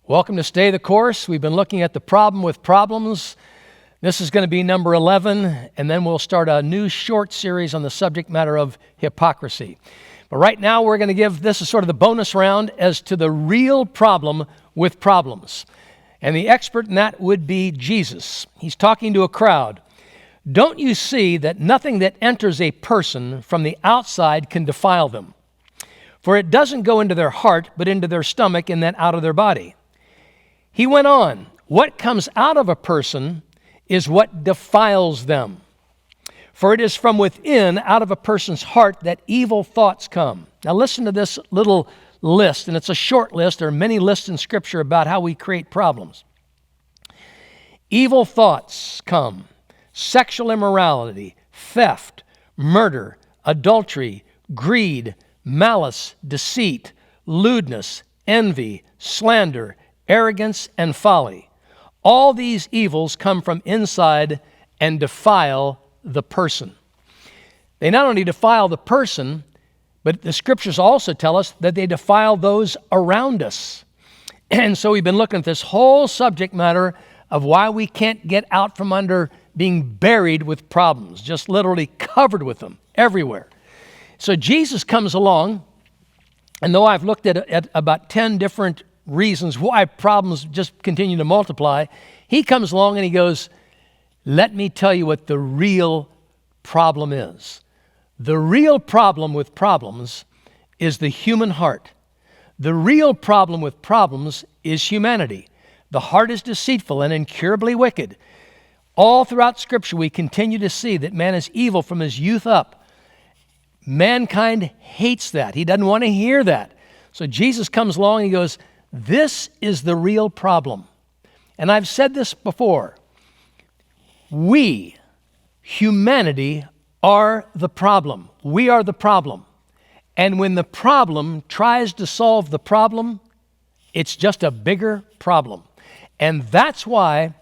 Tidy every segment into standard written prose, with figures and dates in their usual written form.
Welcome to Stay the Course. We've been looking at the problem with problems. This is going to be number 11, and then we'll start a new short series on the subject matter of hypocrisy. But right now we're going to give this as sort of the bonus round as to the real problem with problems. And the expert in that would be Jesus. He's talking to a crowd. Don't you see that nothing that enters a person from the outside can defile them? For it doesn't go into their heart, but into their stomach and then out of their body. He went on, what comes out of a person is what defiles them. For it is from within, out of a person's heart, that evil thoughts come. Now listen to this little list, and it's a short list. There are many lists in Scripture about how we create problems. Evil thoughts come. Sexual immorality, theft, murder, adultery, greed, malice, deceit, lewdness, envy, slander, arrogance, and folly. All these evils come from inside and defile the person. They not only defile the person, but the Scriptures also tell us that they defile those around us. And so we've been looking at this whole subject matter of why we can't get out from under being buried with problems, just literally covered with them everywhere. So Jesus comes along, and though I've looked at about 10 different reasons why problems just continue to multiply, he comes along and he goes, let me tell you what the real problem is. The real problem with problems is the human heart. The real problem with problems is humanity. The heart is deceitful and incurably wicked. All throughout Scripture, we continue to see that man is evil from his youth up. Mankind hates that. He doesn't want to hear that. So Jesus comes along and he goes, this is the real problem. And I've said this before. We, humanity, are the problem. We are the problem. And when the problem tries to solve the problem, it's just a bigger problem. And that's why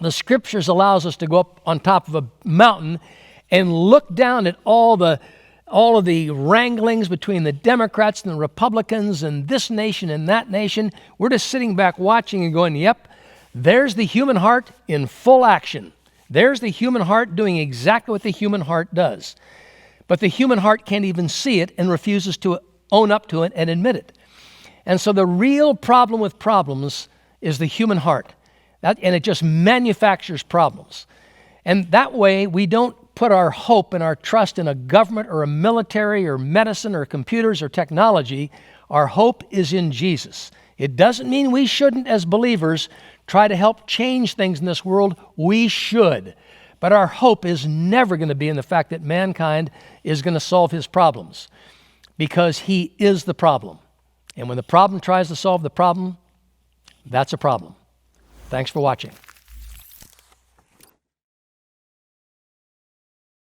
the Scriptures allows us to go up on top of a mountain and look down at all of the wranglings between the Democrats and the Republicans and this nation and that nation. We're just sitting back watching and going, yep, there's the human heart in full action. There's the human heart doing exactly what the human heart does. But the human heart can't even see it and refuses to own up to it and admit it. And so the real problem with problems is the human heart. And it just manufactures problems. And that way we don't put our hope and our trust in a government or a military or medicine or computers or technology. Our hope is in Jesus. It doesn't mean we shouldn't, as believers, try to help change things in this world. We should. But our hope is never going to be in the fact that mankind is going to solve his problems, because he is the problem. And when the problem tries to solve the problem, that's a problem. Thanks for watching.